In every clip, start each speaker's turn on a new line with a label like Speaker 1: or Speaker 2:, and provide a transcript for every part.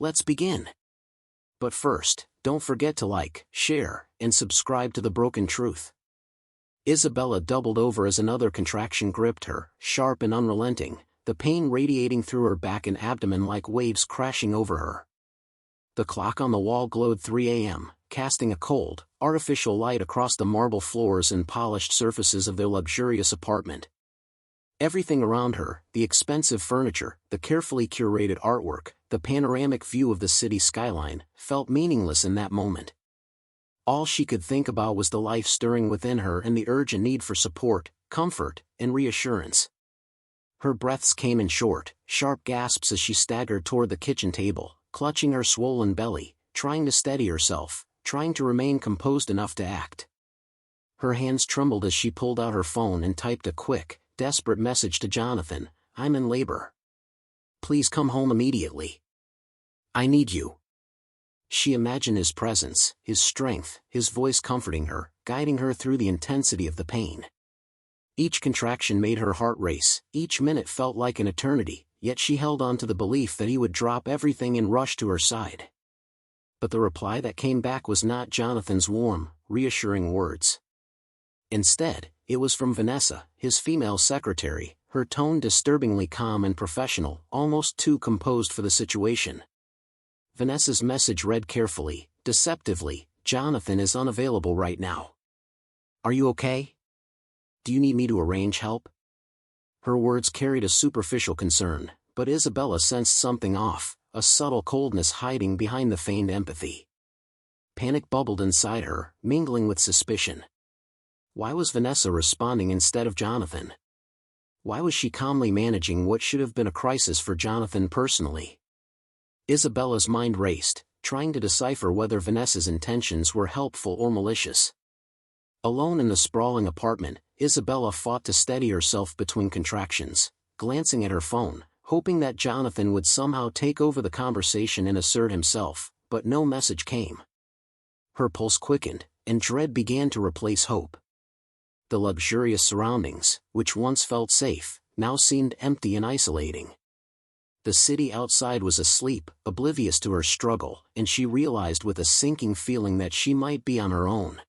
Speaker 1: Let's begin. But first, don't forget to like, share, and subscribe to The Broken Truth. Isabella doubled over as another contraction gripped her, sharp and unrelenting, the pain radiating through her back and abdomen like waves crashing over her. The clock on the wall glowed 3 a.m., casting a cold, artificial light across the marble floors and polished surfaces of their luxurious apartment. Everything around her, the expensive furniture, the carefully curated artwork, the panoramic view of the city skyline, felt meaningless in that moment. All she could think about was the life stirring within her and the urgent need for support, comfort, and reassurance. Her breaths came in short, sharp gasps as she staggered toward the kitchen table, clutching her swollen belly, trying to steady herself, trying to remain composed enough to act. Her hands trembled as she pulled out her phone and typed a quick, desperate message to Jonathan. "I'm in labor. Please come home immediately. I need you." She imagined his presence, his strength, his voice comforting her, guiding her through the intensity of the pain. Each contraction made her heart race, each minute felt like an eternity, yet she held on to the belief that he would drop everything and rush to her side. But the reply that came back was not Jonathan's warm, reassuring words. Instead, it was from Vanessa, his female secretary, her tone disturbingly calm and professional, almost too composed for the situation. Vanessa's message read carefully, deceptively, "Jonathan is unavailable right now. Are you okay? Do you need me to arrange help?" Her words carried a superficial concern, but Isabella sensed something off, a subtle coldness hiding behind the feigned empathy. Panic bubbled inside her, mingling with suspicion. Why was Vanessa responding instead of Jonathan? Why was she calmly managing what should have been a crisis for Jonathan personally? Isabella's mind raced, trying to decipher whether Vanessa's intentions were helpful or malicious. Alone in the sprawling apartment, Isabella fought to steady herself between contractions, glancing at her phone, hoping that Jonathan would somehow take over the conversation and assert himself, but no message came. Her pulse quickened, and dread began to replace hope. The luxurious surroundings, which once felt safe, now seemed empty and isolating. The city outside was asleep, oblivious to her struggle, and she realized with a sinking feeling that she might be on her own.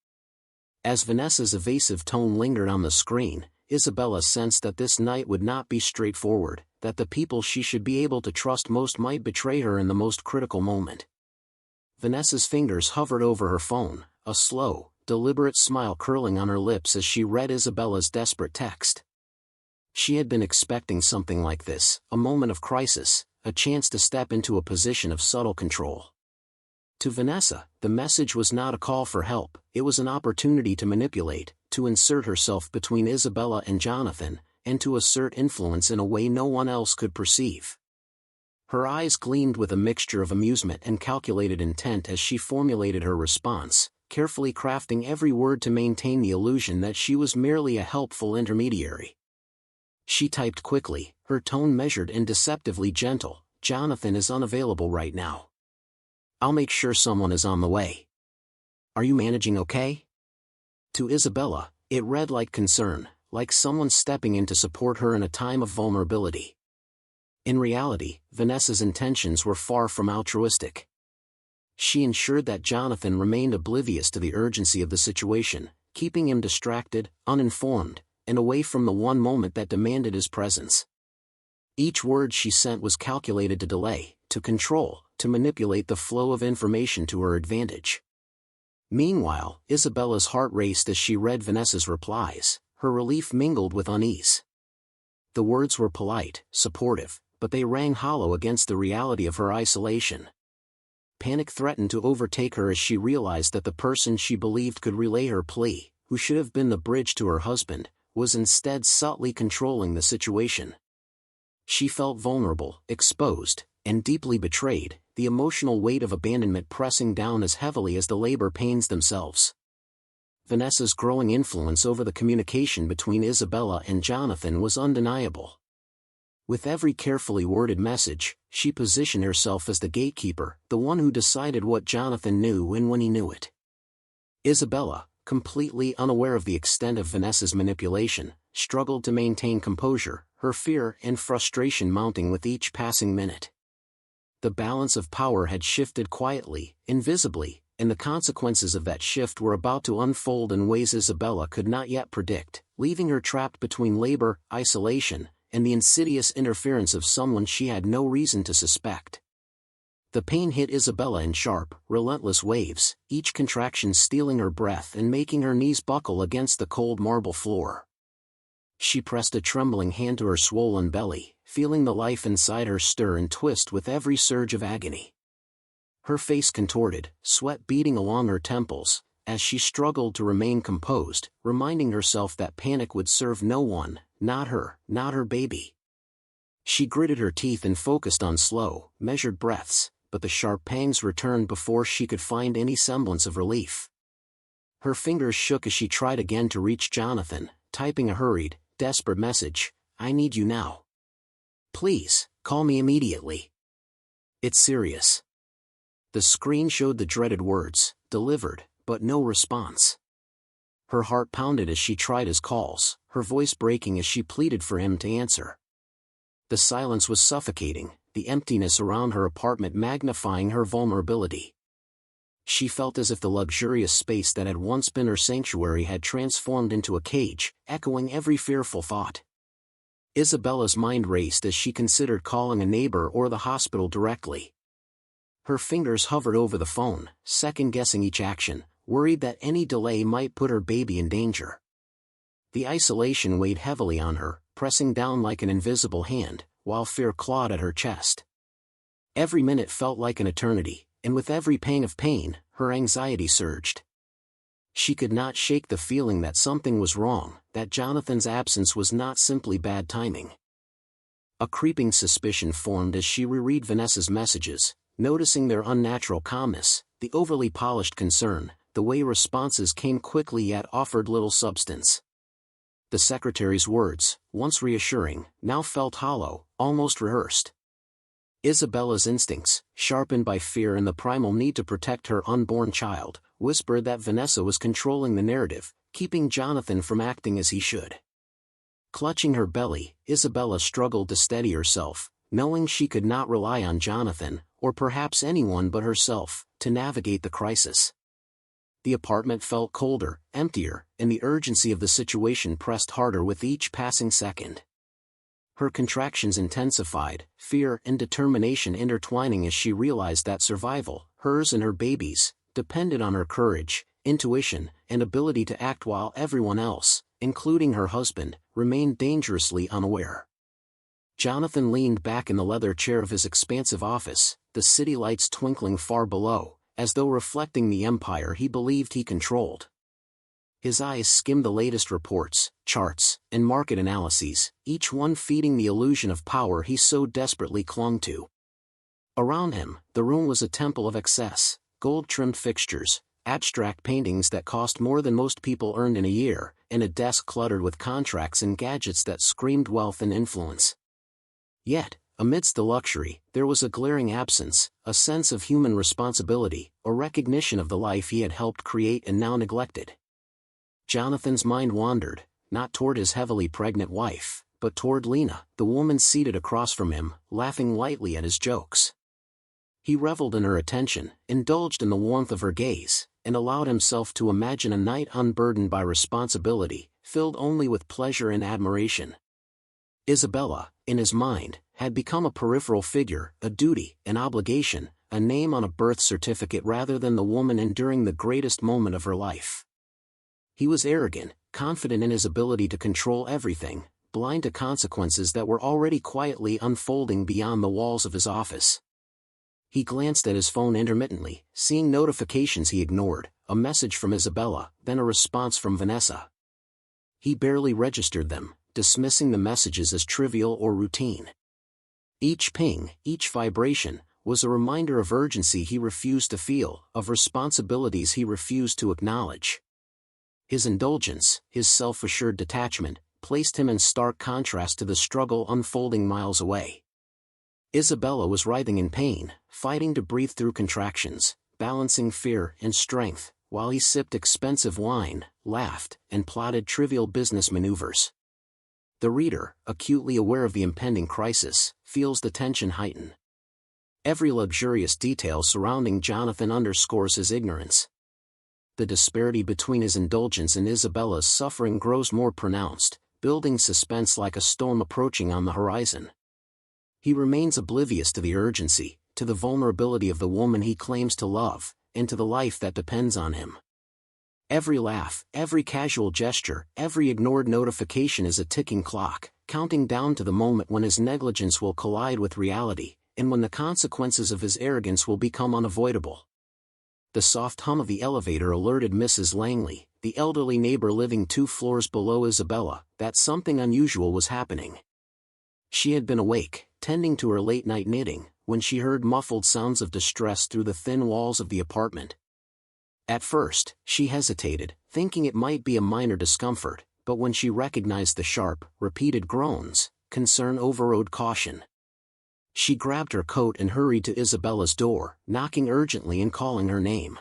Speaker 1: As Vanessa's evasive tone lingered on the screen, Isabella sensed that this night would not be straightforward, that the people she should be able to trust most might betray her in the most critical moment. Vanessa's fingers hovered over her phone, a slow, deliberate smile curling on her lips as she read Isabella's desperate text. She had been expecting something like this, a moment of crisis, a chance to step into a position of subtle control. To Vanessa, the message was not a call for help, it was an opportunity to manipulate, to insert herself between Isabella and Jonathan, and to assert influence in a way no one else could perceive. Her eyes gleamed with a mixture of amusement and calculated intent as she formulated her response, carefully crafting every word to maintain the illusion that she was merely a helpful intermediary. She typed quickly, her tone measured and deceptively gentle. "Jonathan is unavailable right now. I'll make sure someone is on the way. Are you managing okay?" To Isabella, it read like concern, like someone stepping in to support her in a time of vulnerability. In reality, Vanessa's intentions were far from altruistic. She ensured that Jonathan remained oblivious to the urgency of the situation, keeping him distracted, uninformed, and away from the one moment that demanded his presence. Each word she sent was calculated to delay, to control, to manipulate the flow of information to her advantage. Meanwhile, Isabella's heart raced as she read Vanessa's replies, her relief mingled with unease. The words were polite, supportive, but they rang hollow against the reality of her isolation. Panic threatened to overtake her as she realized that the person she believed could relay her plea, who should have been the bridge to her husband, was instead subtly controlling the situation. She felt vulnerable, exposed, and deeply betrayed, the emotional weight of abandonment pressing down as heavily as the labor pains themselves. Vanessa's growing influence over the communication between Isabella and Jonathan was undeniable. With every carefully worded message, she positioned herself as the gatekeeper, the one who decided what Jonathan knew and when he knew it. Isabella, completely unaware of the extent of Vanessa's manipulation, struggled to maintain composure, her fear and frustration mounting with each passing minute. The balance of power had shifted quietly, invisibly, and the consequences of that shift were about to unfold in ways Isabella could not yet predict, leaving her trapped between labor, isolation, and the insidious interference of someone she had no reason to suspect. The pain hit Isabella in sharp, relentless waves, each contraction stealing her breath and making her knees buckle against the cold marble floor. She pressed a trembling hand to her swollen belly, feeling the life inside her stir and twist with every surge of agony. Her face contorted, sweat beading along her temples, as she struggled to remain composed, reminding herself that panic would serve no one, not her baby. She gritted her teeth and focused on slow, measured breaths, but the sharp pangs returned before she could find any semblance of relief. Her fingers shook as she tried again to reach Jonathan, typing a hurried, desperate message, "I need you now. Please, call me immediately. It's serious." The screen showed the dreaded words, delivered, but no response. Her heart pounded as she tried his calls, her voice breaking as she pleaded for him to answer. The silence was suffocating, the emptiness around her apartment magnifying her vulnerability. She felt as if the luxurious space that had once been her sanctuary had transformed into a cage, echoing every fearful thought. Isabella's mind raced as she considered calling a neighbor or the hospital directly. Her fingers hovered over the phone, second-guessing each action, worried that any delay might put her baby in danger. The isolation weighed heavily on her, pressing down like an invisible hand, while fear clawed at her chest. Every minute felt like an eternity, and with every pang of pain, her anxiety surged. She could not shake the feeling that something was wrong, that Jonathan's absence was not simply bad timing. A creeping suspicion formed as she reread Vanessa's messages, noticing their unnatural calmness, the overly polished concern, the way responses came quickly yet offered little substance. The secretary's words, once reassuring, now felt hollow, almost rehearsed. Isabella's instincts, sharpened by fear and the primal need to protect her unborn child, whispered that Vanessa was controlling the narrative, keeping Jonathan from acting as he should. Clutching her belly, Isabella struggled to steady herself, knowing she could not rely on Jonathan, or perhaps anyone but herself, to navigate the crisis. The apartment felt colder, emptier, and the urgency of the situation pressed harder with each passing second. Her contractions intensified, fear and determination intertwining as she realized that survival, hers and her baby's, depended on her courage, intuition, and ability to act while everyone else, including her husband, remained dangerously unaware. Jonathan leaned back in the leather chair of his expansive office, the city lights twinkling far below, as though reflecting the empire he believed he controlled. His eyes skimmed the latest reports, charts, and market analyses, each one feeding the illusion of power he so desperately clung to. Around him, the room was a temple of excess, gold-trimmed fixtures, abstract paintings that cost more than most people earned in a year, and a desk cluttered with contracts and gadgets that screamed wealth and influence. Yet, amidst the luxury, there was a glaring absence, a sense of human responsibility, a recognition of the life he had helped create and now neglected. Jonathan's mind wandered, not toward his heavily pregnant wife, but toward Lena, the woman seated across from him, laughing lightly at his jokes. He reveled in her attention, indulged in the warmth of her gaze, and allowed himself to imagine a night unburdened by responsibility, filled only with pleasure and admiration. Isabella, in his mind, had become a peripheral figure, a duty, an obligation, a name on a birth certificate rather than the woman enduring the greatest moment of her life. He was arrogant, confident in his ability to control everything, blind to consequences that were already quietly unfolding beyond the walls of his office. He glanced at his phone intermittently, seeing notifications he ignored, a message from Isabella, then a response from Vanessa. He barely registered them, dismissing the messages as trivial or routine. Each ping, each vibration, was a reminder of urgency he refused to feel, of responsibilities he refused to acknowledge. His indulgence, his self-assured detachment, placed him in stark contrast to the struggle unfolding miles away. Isabella was writhing in pain, fighting to breathe through contractions, balancing fear and strength, while he sipped expensive wine, laughed, and plotted trivial business maneuvers. The reader, acutely aware of the impending crisis, feels the tension heighten. Every luxurious detail surrounding Jonathan underscores his ignorance. The disparity between his indulgence and Isabella's suffering grows more pronounced, building suspense like a storm approaching on the horizon. He remains oblivious to the urgency, to the vulnerability of the woman he claims to love, and to the life that depends on him. Every laugh, every casual gesture, every ignored notification is a ticking clock, counting down to the moment when his negligence will collide with reality, and when the consequences of his arrogance will become unavoidable. The soft hum of the elevator alerted Mrs. Langley, the elderly neighbor living 2 floors below Isabella, that something unusual was happening. She had been awake, tending to her late-night knitting, when she heard muffled sounds of distress through the thin walls of the apartment. At first, she hesitated, thinking it might be a minor discomfort, but when she recognized the sharp, repeated groans, concern overrode caution. She grabbed her coat and hurried to Isabella's door, knocking urgently and calling her name.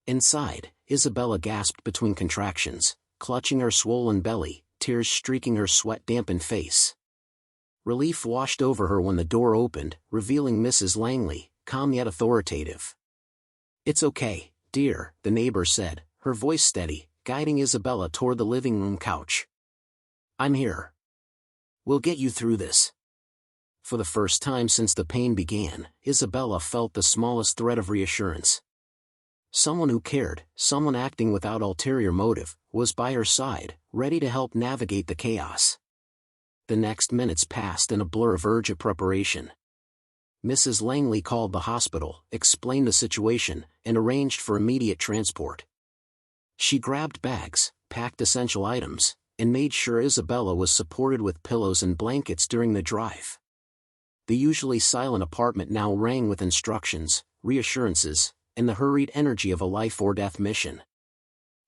Speaker 1: Inside, Isabella gasped between contractions, clutching her swollen belly, tears streaking her sweat-dampened face. Relief washed over her when the door opened, revealing Mrs. Langley, calm yet authoritative. "It's okay, dear," the neighbor said, her voice steady, guiding Isabella toward the living room couch. "I'm here. We'll get you through this." For the first time since the pain began, Isabella felt the smallest thread of reassurance. Someone who cared, someone acting without ulterior motive, was by her side, ready to help navigate the chaos. The next minutes passed in a blur of urgent preparation. Mrs. Langley called the hospital, explained the situation, and arranged for immediate transport. She grabbed bags, packed essential items, and made sure Isabella was supported with pillows and blankets during the drive. The usually silent apartment now rang with instructions, reassurances, and the hurried energy of a life-or-death mission.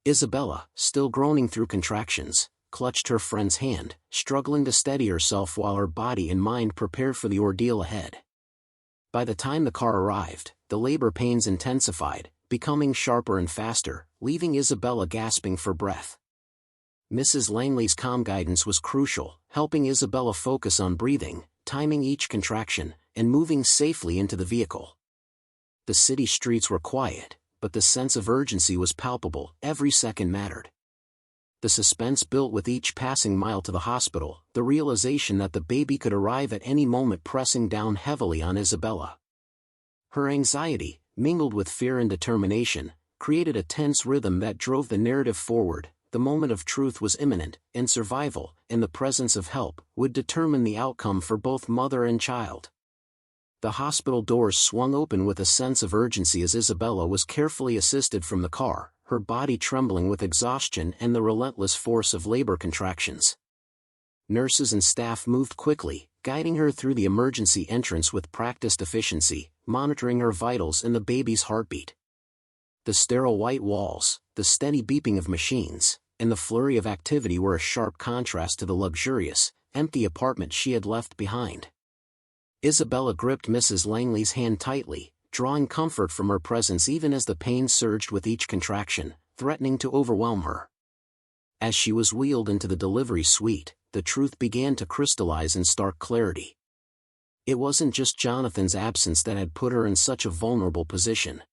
Speaker 1: Isabella, still groaning through contractions, clutched her friend's hand, struggling to steady herself while her body and mind prepared for the ordeal ahead. By the time the car arrived, the labor pains intensified, becoming sharper and faster, leaving Isabella gasping for breath. Mrs. Langley's calm guidance was crucial, helping Isabella focus on breathing, timing each contraction, and moving safely into the vehicle. The city streets were quiet, but the sense of urgency was palpable, every second mattered. The suspense built with each passing mile to the hospital, the realization that the baby could arrive at any moment pressing down heavily on Isabella. Her anxiety, mingled with fear and determination, created a tense rhythm that drove the narrative forward. The moment of truth was imminent, and survival, in the presence of help, would determine the outcome for both mother and child. The hospital doors swung open with a sense of urgency as Isabella was carefully assisted from the car, her body trembling with exhaustion and the relentless force of labor contractions. Nurses and staff moved quickly, guiding her through the emergency entrance with practiced efficiency, monitoring her vitals and the baby's heartbeat. The sterile white walls, the steady beeping of machines, and the flurry of activity were a sharp contrast to the luxurious, empty apartment she had left behind. Isabella gripped Mrs. Langley's hand tightly, drawing comfort from her presence even as the pain surged with each contraction, threatening to overwhelm her. As she was wheeled into the delivery suite, the truth began to crystallize in stark clarity. It wasn't just Jonathan's absence that had put her in such a vulnerable position.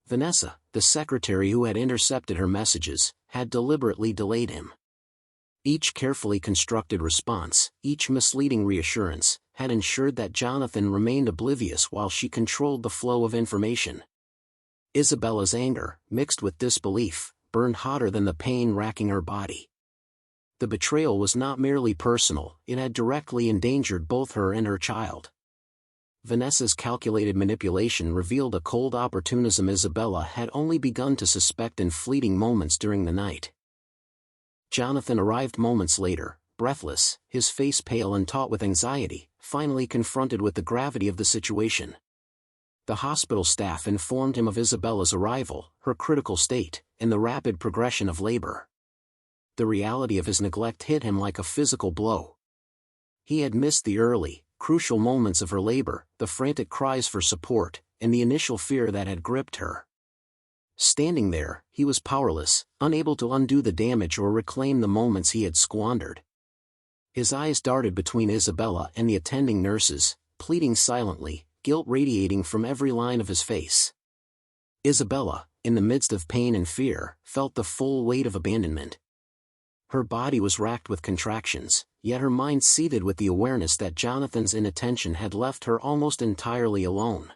Speaker 1: Vanessa, the secretary who had intercepted her messages, had deliberately delayed him. Each carefully constructed response, each misleading reassurance, had ensured that Jonathan remained oblivious while she controlled the flow of information. Isabella's anger, mixed with disbelief, burned hotter than the pain racking her body. The betrayal was not merely personal, it had directly endangered both her and her child. Vanessa's calculated manipulation revealed a cold opportunism Isabella had only begun to suspect in fleeting moments during the night. Jonathan arrived moments later, breathless, his face pale and taut with anxiety, finally confronted with the gravity of the situation. The hospital staff informed him of Isabella's arrival, her critical state, and the rapid progression of labor. The reality of his neglect hit him like a physical blow. He had missed the early, crucial moments of her labor, the frantic cries for support, and the initial fear that had gripped her. Standing there, he was powerless, unable to undo the damage or reclaim the moments he had squandered. His eyes darted between Isabella and the attending nurses, pleading silently, guilt radiating from every line of his face. Isabella, in the midst of pain and fear, felt the full weight of abandonment. Her body was racked with contractions, yet her mind seethed with the awareness that Jonathan's inattention had left her almost entirely alone.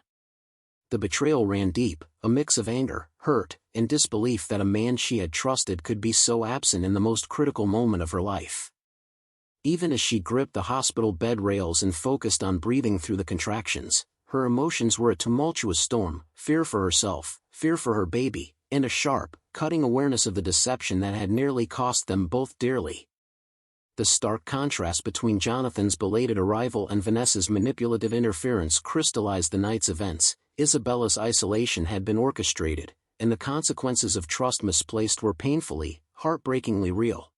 Speaker 1: The betrayal ran deep, a mix of anger, hurt, and disbelief that a man she had trusted could be so absent in the most critical moment of her life. Even as she gripped the hospital bed rails and focused on breathing through the contractions, her emotions were a tumultuous storm: fear for herself, fear for her baby, and a sharp, cutting awareness of the deception that had nearly cost them both dearly. The stark contrast between Jonathan's belated arrival and Vanessa's manipulative interference crystallized the night's events. Isabella's isolation had been orchestrated, and the consequences of trust misplaced were painfully, heartbreakingly real.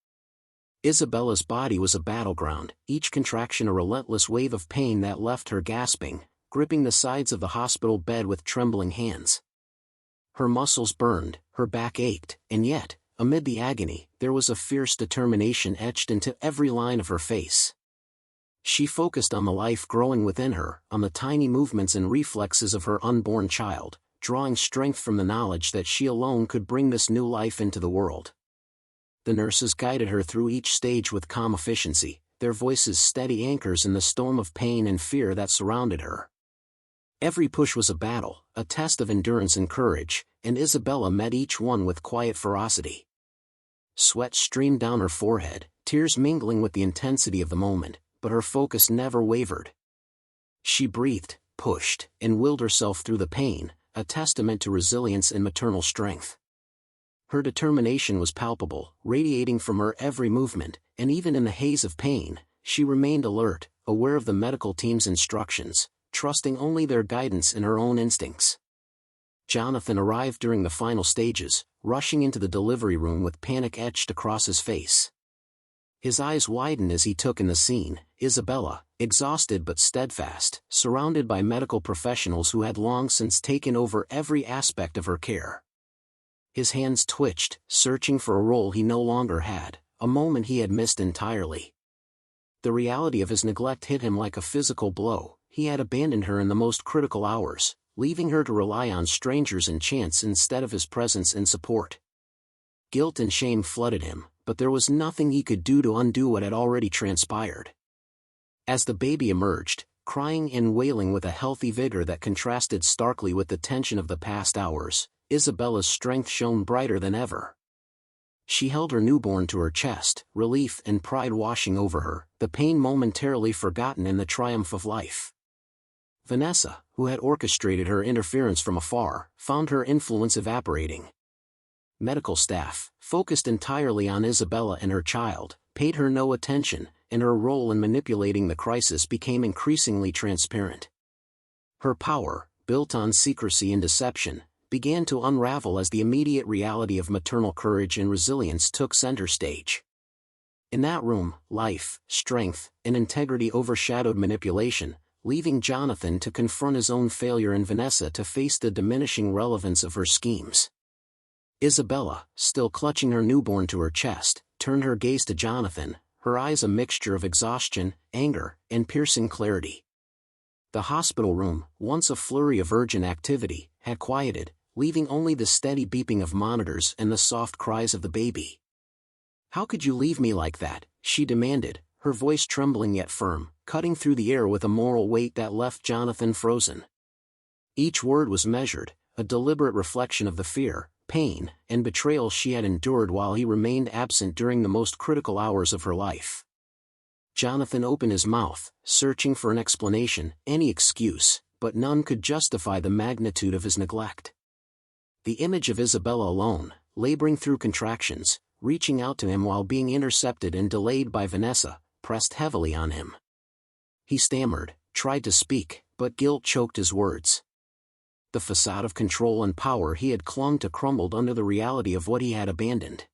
Speaker 1: Isabella's body was a battleground, each contraction a relentless wave of pain that left her gasping, gripping the sides of the hospital bed with trembling hands. Her muscles burned, her back ached, and yet, amid the agony, there was a fierce determination etched into every line of her face. She focused on the life growing within her, on the tiny movements and reflexes of her unborn child, drawing strength from the knowledge that she alone could bring this new life into the world. The nurses guided her through each stage with calm efficiency, their voices steady anchors in the storm of pain and fear that surrounded her. Every push was a battle, a test of endurance and courage, and Isabella met each one with quiet ferocity. Sweat streamed down her forehead, tears mingling with the intensity of the moment, but her focus never wavered. She breathed, pushed, and willed herself through the pain, a testament to resilience and maternal strength. Her determination was palpable, radiating from her every movement, and even in the haze of pain, she remained alert, aware of the medical team's instructions, trusting only their guidance and her own instincts. Jonathan arrived during the final stages, rushing into the delivery room with panic etched across his face. His eyes widened as he took in the scene: Isabella, exhausted but steadfast, surrounded by medical professionals who had long since taken over every aspect of her care. His hands twitched, searching for a role he no longer had, a moment he had missed entirely. The reality of his neglect hit him like a physical blow. He had abandoned her in the most critical hours, leaving her to rely on strangers and chance instead of his presence and support. Guilt and shame flooded him, but there was nothing he could do to undo what had already transpired. As the baby emerged, crying and wailing with a healthy vigor that contrasted starkly with the tension of the past hours, Isabella's strength shone brighter than ever. She held her newborn to her chest, relief and pride washing over her, the pain momentarily forgotten in the triumph of life. Vanessa, who had orchestrated her interference from afar, found her influence evaporating. Medical staff, focused entirely on Isabella and her child, paid her no attention, and her role in manipulating the crisis became increasingly transparent. Her power, built on secrecy and deception, began to unravel as the immediate reality of maternal courage and resilience took center stage. In that room, life, strength, and integrity overshadowed manipulation, leaving Jonathan to confront his own failure and Vanessa to face the diminishing relevance of her schemes. Isabella, still clutching her newborn to her chest, turned her gaze to Jonathan, her eyes a mixture of exhaustion, anger, and piercing clarity. The hospital room, once a flurry of urgent activity, had quieted, leaving only the steady beeping of monitors and the soft cries of the baby. "How could you leave me like that?" she demanded, her voice trembling yet firm, cutting through the air with a moral weight that left Jonathan frozen. Each word was measured, a deliberate reflection of the fear, pain, and betrayal she had endured while he remained absent during the most critical hours of her life. Jonathan opened his mouth, searching for an explanation, any excuse, but none could justify the magnitude of his neglect. The image of Isabella alone, laboring through contractions, reaching out to him while being intercepted and delayed by Vanessa, pressed heavily on him. He stammered, tried to speak, but guilt choked his words. The facade of control and power he had clung to crumbled under the reality of what he had abandoned.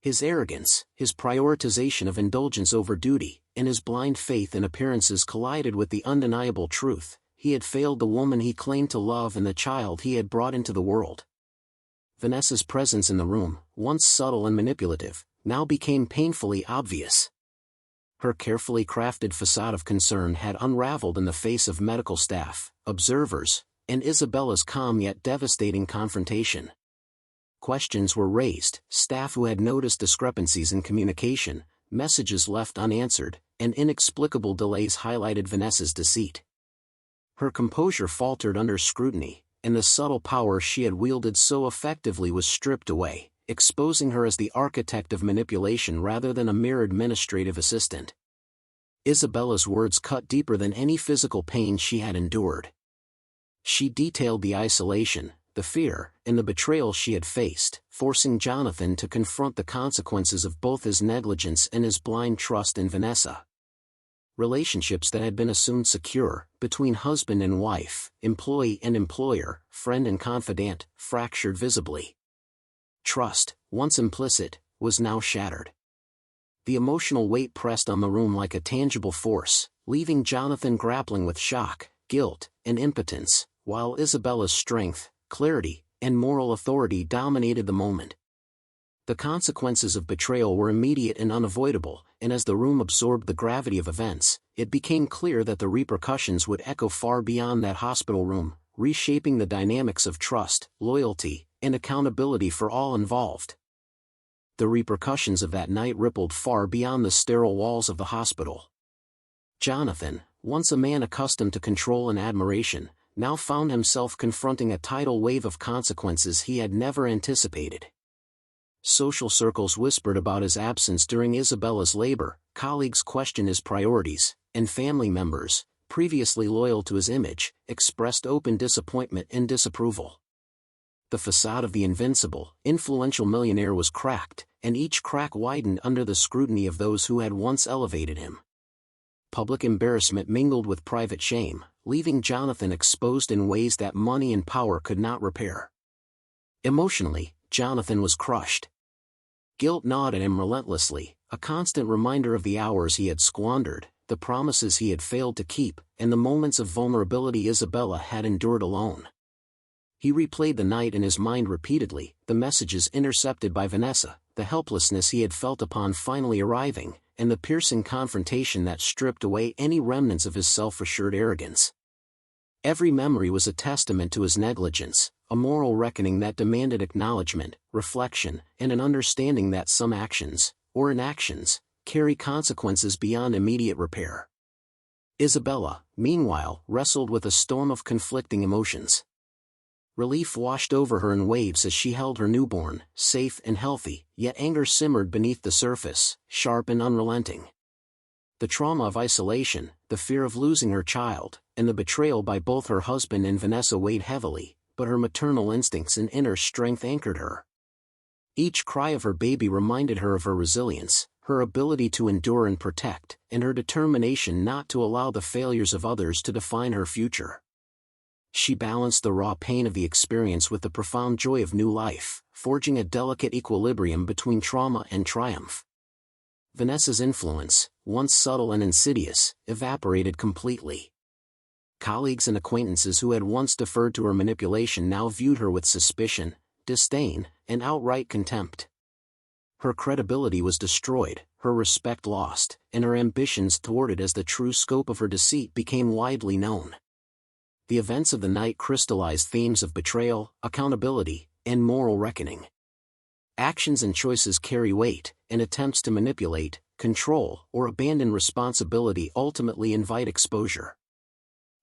Speaker 1: His arrogance, his prioritization of indulgence over duty, and his blind faith in appearances collided with the undeniable truth: he had failed the woman he claimed to love and the child he had brought into the world. Vanessa's presence in the room, once subtle and manipulative, now became painfully obvious. Her carefully crafted facade of concern had unraveled in the face of medical staff, observers, and Isabella's calm yet devastating confrontation. Questions were raised, staff who had noticed discrepancies in communication, messages left unanswered, and inexplicable delays highlighted Vanessa's deceit. Her composure faltered under scrutiny, and the subtle power she had wielded so effectively was stripped away, exposing her as the architect of manipulation rather than a mere administrative assistant. Isabella's words cut deeper than any physical pain she had endured. She detailed the isolation, the fear, and the betrayal she had faced, forcing Jonathan to confront the consequences of both his negligence and his blind trust in Vanessa. Relationships that had been assumed secure, between husband and wife, employee and employer, friend and confidant, fractured visibly. Trust, once implicit, was now shattered. The emotional weight pressed on the room like a tangible force, leaving Jonathan grappling with shock, guilt, and impotence, while Isabella's strength, clarity, and moral authority dominated the moment. The consequences of betrayal were immediate and unavoidable, and as the room absorbed the gravity of events, it became clear that the repercussions would echo far beyond that hospital room, reshaping the dynamics of trust, loyalty, and accountability for all involved. The repercussions of that night rippled far beyond the sterile walls of the hospital. Jonathan, once a man accustomed to control and admiration, now found himself confronting a tidal wave of consequences he had never anticipated. Social circles whispered about his absence during Isabella's labor, colleagues questioned his priorities, and family members, previously loyal to his image, expressed open disappointment and disapproval. The facade of the invincible, influential millionaire was cracked, and each crack widened under the scrutiny of those who had once elevated him. Public embarrassment mingled with private shame, leaving Jonathan exposed in ways that money and power could not repair. Emotionally, Jonathan was crushed. Guilt gnawed at him relentlessly, a constant reminder of the hours he had squandered, the promises he had failed to keep, and the moments of vulnerability Isabella had endured alone. He replayed the night in his mind repeatedly, the messages intercepted by Vanessa, the helplessness he had felt upon finally arriving, and the piercing confrontation that stripped away any remnants of his self-assured arrogance. Every memory was a testament to his negligence, a moral reckoning that demanded acknowledgement, reflection, and an understanding that some actions, or inactions, carry consequences beyond immediate repair. Isabella, meanwhile, wrestled with a storm of conflicting emotions. Relief washed over her in waves as she held her newborn, safe and healthy, yet anger simmered beneath the surface, sharp and unrelenting. The trauma of isolation, the fear of losing her child, and the betrayal by both her husband and Vanessa weighed heavily, but her maternal instincts and inner strength anchored her. Each cry of her baby reminded her of her resilience, her ability to endure and protect, and her determination not to allow the failures of others to define her future. She balanced the raw pain of the experience with the profound joy of new life, forging a delicate equilibrium between trauma and triumph. Vanessa's influence, once subtle and insidious, evaporated completely. Colleagues and acquaintances who had once deferred to her manipulation now viewed her with suspicion, disdain, and outright contempt. Her credibility was destroyed, her respect lost, and her ambitions thwarted as the true scope of her deceit became widely known. The events of the night crystallized themes of betrayal, accountability, and moral reckoning. Actions and choices carry weight, and attempts to manipulate, control, or abandon responsibility ultimately invite exposure.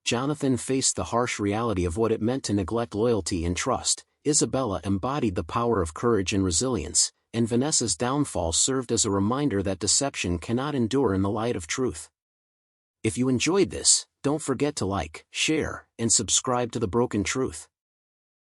Speaker 1: Jonathan faced the harsh reality of what it meant to neglect loyalty and trust. Isabella embodied the power of courage and resilience, and Vanessa's downfall served as a reminder that deception cannot endure in the light of truth. If you enjoyed this, don't forget to like, share, and subscribe to The Broken Truth.